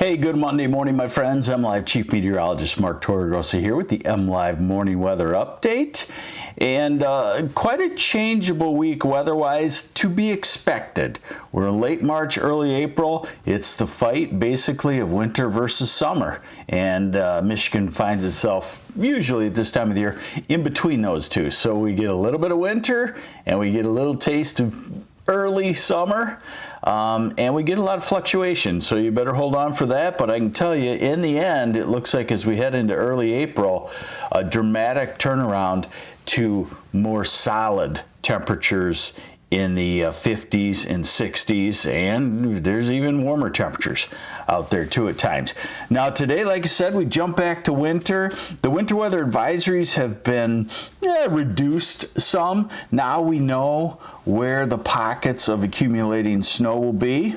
Hey, good Monday morning, my friends. MLive Chief Meteorologist Mark Torregrossa here with the MLive Morning Weather Update. And quite a changeable week weather-wise to be expected. We're in late March, early April. It's the fight, basically, of winter versus summer. And Michigan finds itself, usually at this time of the year, in between those two. So we get a little bit of winter, and we get a little taste of early summer. And we get a lot of fluctuation, so you better hold on for that. But I can tell you, in the end, it looks like as we head into early April, a dramatic turnaround to more solid temperatures in the 50s and 60s, and there's even warmer temperatures out there too at times. Now today, like I said, we jump back to winter. The winter weather advisories have been reduced some. Now we know where the pockets of accumulating snow will be.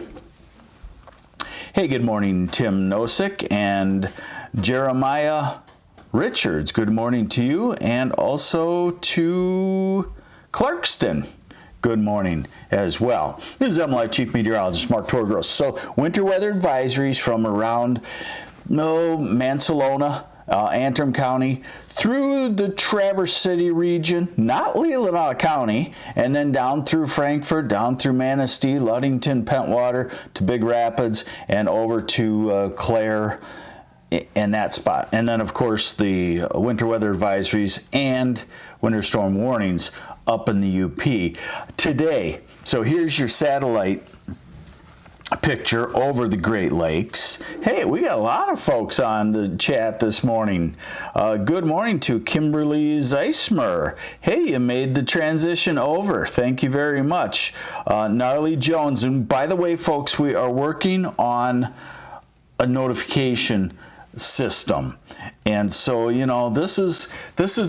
Hey, good morning, Tim Nosek and Jeremiah Richards. Good morning to you, and also to Clarkston. Good morning as well. This is MLive Chief Meteorologist Mark Torregrossa. So winter weather advisories from around Mansalona, Antrim County, through the Traverse City region, not Leelanau County, and then down through Frankfort, down through Manistee, Ludington, Pentwater, to Big Rapids, and over to Clare in that spot. And then, of course, the winter weather advisories and winter storm warnings up in the UP today. So here's your satellite picture over the Great Lakes. Hey, we got a lot of folks on the chat this morning. Good morning to Kimberly Zeismer. Hey, you made the transition over. Thank you very much. Gnarly Jones. And by the way, folks, we are working on a notification system. And so, you know, this is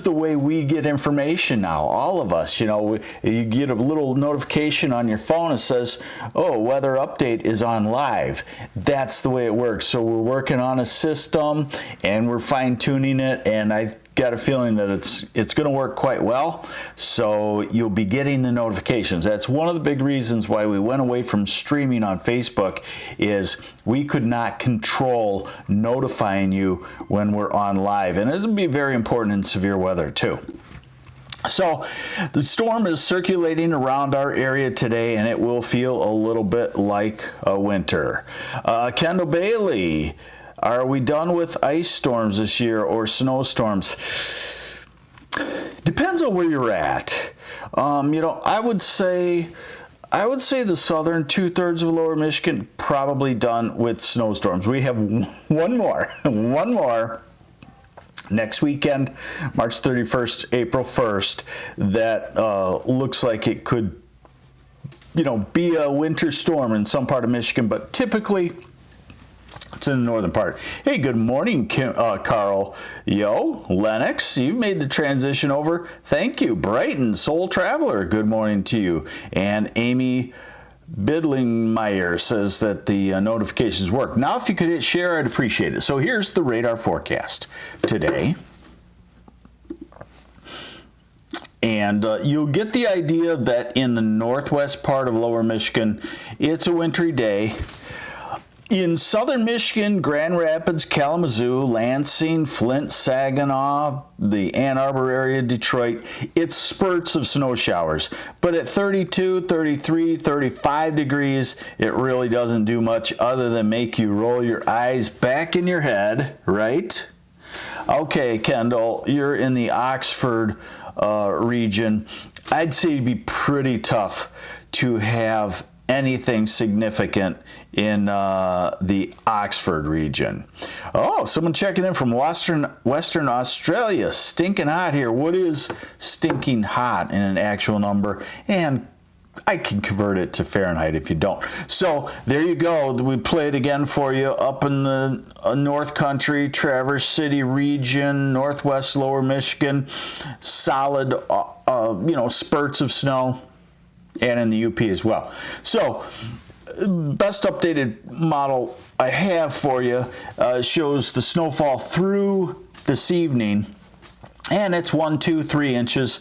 the way we get information now, all of us. You know, you get a little notification on your phone that says, oh, weather update is on live. That's the way it works. So we're working on a system and we're fine-tuning it, and I got a feeling that it's going to work quite well. So you'll be getting the notifications. That's one of the big reasons why we went away from streaming on Facebook, is we could not control notifying you when we're on live. And it'll be very important in severe weather too. So the storm is circulating around our area today, and it will feel a little bit like a winter. Kendall Bailey, are we done with ice storms this year or snowstorms? Depends on where you're at. You know, I would say the southern 2/3 of lower Michigan probably done with snowstorms. We have one more next weekend, March 31st, April 1st, that looks like it could, you know, be a winter storm in some part of Michigan, but typically it's in the northern part. Hey, good morning, Carl. Yo, Lennox, you made the transition over. Thank you. Brighton, Soul Traveler, good morning to you. And Amy Bidlingmeyer says that the notifications work. Now, if you could hit share, I'd appreciate it. So here's the radar forecast today. And you'll get the idea that in the northwest part of lower Michigan, it's a wintry day. In southern Michigan, Grand Rapids, Kalamazoo, Lansing, Flint, Saginaw, the Ann Arbor area, Detroit, it's spurts of snow showers. But at 32, 33, 35 degrees, it really doesn't do much other than make you roll your eyes back in your head, right? Okay, Kendall, you're in the Oxford region. I'd say it'd be pretty tough to have anything significant in the Oxford region. Oh, someone checking in from Western Australia. Stinking hot here. What is stinking hot in an actual number? And I can convert it to Fahrenheit if you don't. So there you go. We play it again for you up in the North Country, Traverse City region, Northwest Lower Michigan. Solid, you know, spurts of snow. And in the UP as well. So, best updated model I have for you shows the snowfall through this evening, and it's 1, 2, 3 inches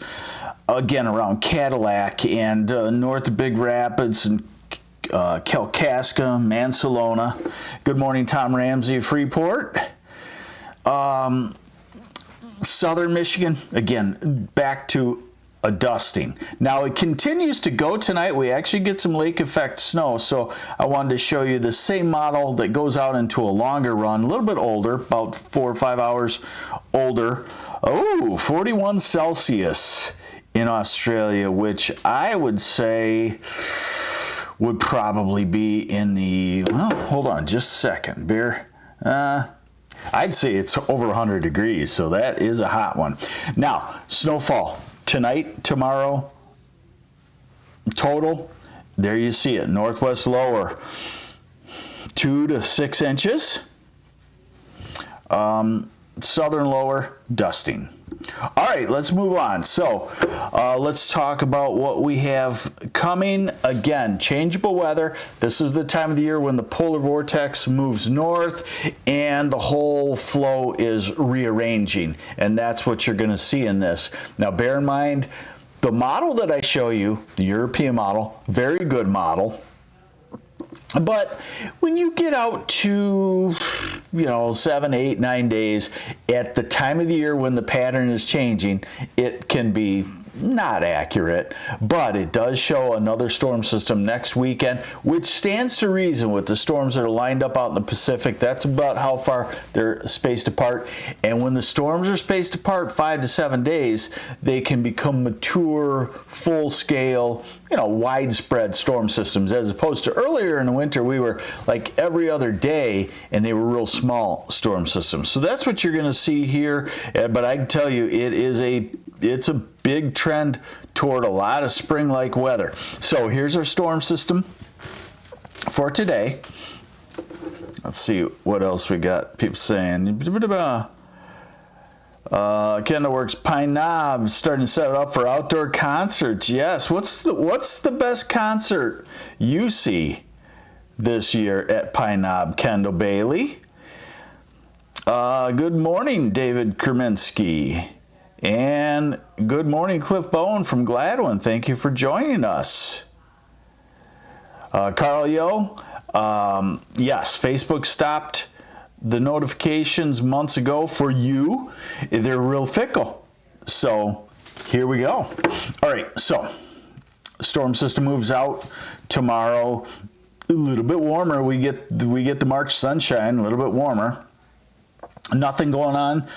again around Cadillac and north of Big Rapids and Kalkaska, Mansalona. Good morning, Tom Ramsey of Freeport. Southern Michigan, again, back to a dusting. Now it continues to go tonight. We actually get some lake effect snow, so I wanted to show you the same model that goes out into a longer run, a little bit older, about 4 or 5 hours older. Oh, 41 Celsius in Australia, which I would say would probably be in the, well, hold on just a second, bear. I'd say it's over 100 degrees, so that is a hot one. Now, snowfall. Tonight, tomorrow, total, there you see it, northwest lower, 2 to 6 inches. Southern lower, dusting. All right, let's move on. So let's talk about what we have coming. Again, changeable weather. This is the time of the year when the polar vortex moves north and the whole flow is rearranging. And that's what you're going to see in this. Now, bear in mind, the model that I show you, the European model, very good model. But when you get out to, 7, 8, 9 days, at the time of the year when the pattern is changing, it can be not accurate, but it does show another storm system next weekend, which stands to reason with the storms that are lined up out in the Pacific. That's about how far they're spaced apart. And when the storms are spaced apart 5 to 7 days, they can become mature, full-scale, widespread storm systems, as opposed to earlier in the winter, we were like every other day, and they were real small storm systems. So that's what you're going to see here. But I can tell you, it's a big trend toward a lot of spring-like weather. So here's our storm system for today. Let's see what else we got. People saying, Kendall Works Pine Knob starting to set it up for outdoor concerts. Yes. What's the best concert you see this year at Pine Knob, Kendall Bailey? Good morning, David Kerminsky. And good morning, Cliff Bowen from Gladwin. Thank you for joining us. Carl Yo, yes, Facebook stopped the notifications months ago for you. They're real fickle. So here we go. All right, so storm system moves out tomorrow. A little bit warmer. We get the March sunshine, a little bit warmer. Nothing going on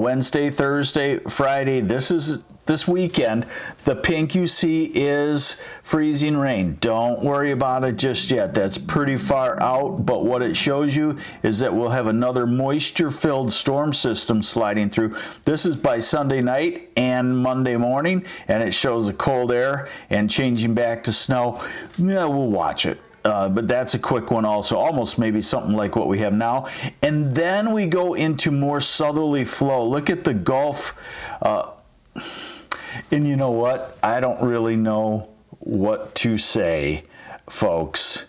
Wednesday, Thursday, Friday. This weekend. The pink you see is freezing rain. Don't worry about it just yet. That's pretty far out, but what it shows you is that we'll have another moisture-filled storm system sliding through. This is by Sunday night and Monday morning, and it shows the cold air and changing back to snow. Yeah, we'll watch it. But that's a quick one also, almost maybe something like what we have now. And then we go into more southerly flow. Look at the Gulf. And you know what? I don't really know what to say, folks.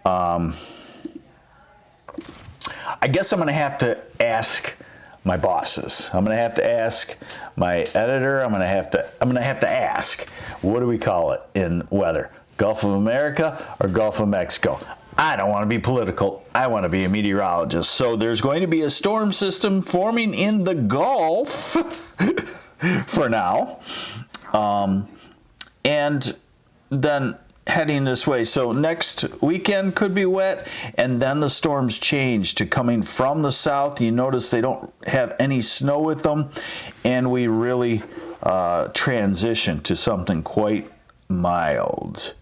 I guess I'm going to have to ask my bosses. I'm going to have to ask my editor. I'm going to have to ask, what do we call it in weather? Gulf of America or Gulf of Mexico? I don't want to be political. I want to be a meteorologist. So there's going to be a storm system forming in the Gulf for now. And then heading this way. So next weekend could be wet, and then the storms change to coming from the south. You notice they don't have any snow with them, and we really transition to something quite mild.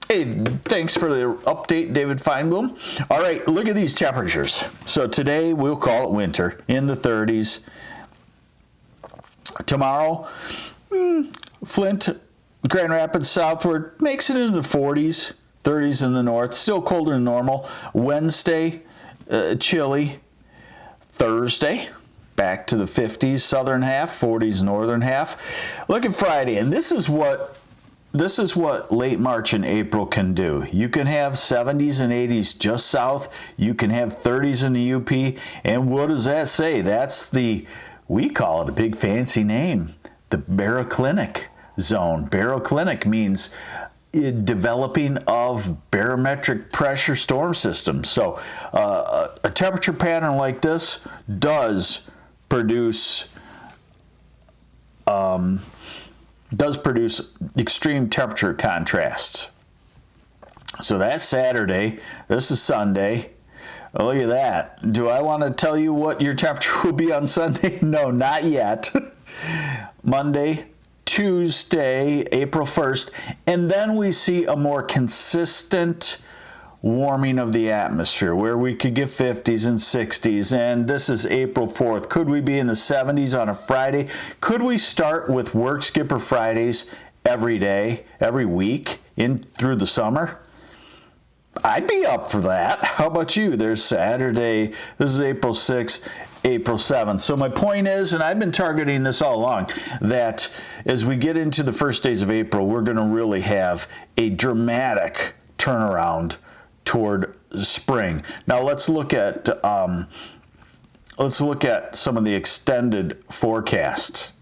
Hey, thanks for the update, David Feinblum. All right, look at these temperatures. So today we'll call it winter, in the 30s. Tomorrow, Flint, Grand Rapids southward makes it into the 40s, 30s in the north, still colder than normal. Wednesday, chilly. Thursday, back to the 50s southern half, 40s northern half. Look at Friday, and this is what late March and April can do. You can have 70s and 80s just south. You can have 30s in the UP. And what does that say? We call it a big fancy name, the Baroclinic zone. Baroclinic means developing of barometric pressure storm systems. So a temperature pattern like this does produce extreme temperature contrasts. So that's Saturday. This is Sunday. Oh, look at that. Do I want to tell you what your temperature will be on Sunday? No, not yet. Monday, Tuesday, April 1st, and then we see a more consistent warming of the atmosphere where we could get 50s and 60s, and this is April 4th. Could we be in the 70s on a Friday? Could we start with Work Skipper Fridays every day, every week in through the summer? I'd be up for that. How about you? There's Saturday. This is April 6th, April 7th. So my point is, and I've been targeting this all along, that as we get into the first days of April, we're going to really have a dramatic turnaround toward spring. Now let's look at some of the extended forecasts.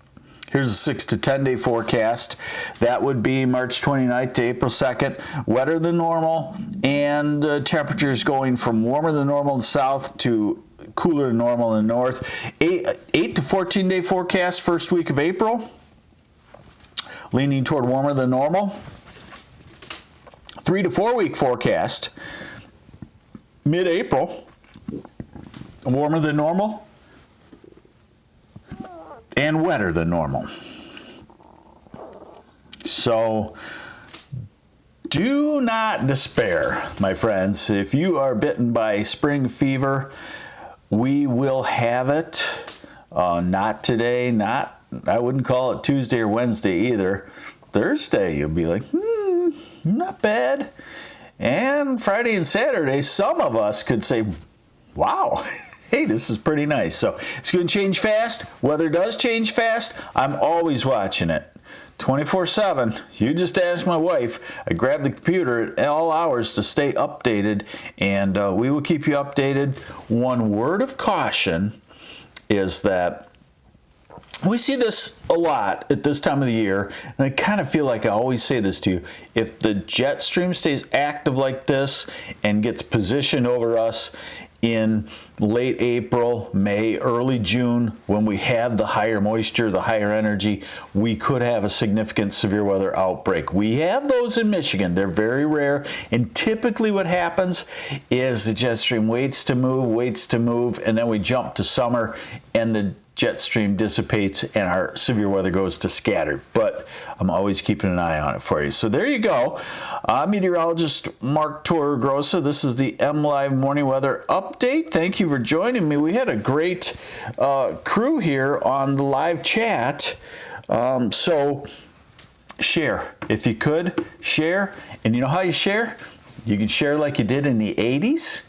Here's a 6 to 10 day forecast. That would be March 29th to April 2nd. Wetter than normal, and temperatures going from warmer than normal in the south to cooler than normal in the north. 8 to 14 day forecast first week of April, leaning toward warmer than normal. 3 to 4 week forecast mid-April, warmer than normal and wetter than normal. So do not despair, my friends. If you are bitten by spring fever, we will have it. Not today, I wouldn't call it Tuesday or Wednesday either. Thursday, you'll be like, not bad. And Friday and Saturday, some of us could say, wow, hey, this is pretty nice. So it's going to change fast. Weather does change fast. I'm always watching it. 24/7. You just ask my wife. I grab the computer at all hours to stay updated, and we will keep you updated. One word of caution is that we see this a lot at this time of the year, and I kind of feel like I always say this to you. If the jet stream stays active like this and gets positioned over us in late April, May, early June, when we have the higher moisture, the higher energy, we could have a significant severe weather outbreak. We have those in Michigan. They're very rare, and typically what happens is the jet stream waits to move, and then we jump to summer, and the jet stream dissipates and our severe weather goes to scattered. But I'm always keeping an eye on it for you. So there you go. Meteorologist Mark Torregrossa. This is the MLive Morning Weather Update. Thank you for joining me. We had a great crew here on the live chat. So share. If you could, share. And you know how you share? You can share like you did in the 80s.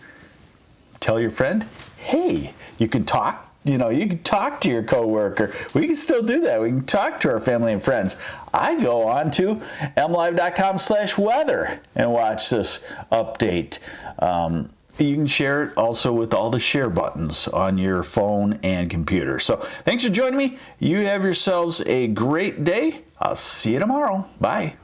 Tell your friend, hey, you can talk. You can talk to your coworker. We can still do that. We can talk to our family and friends. I go on to mlive.com/weather and watch this update. You can share it also with all the share buttons on your phone and computer. So thanks for joining me. You have yourselves a great day. I'll see you tomorrow. Bye.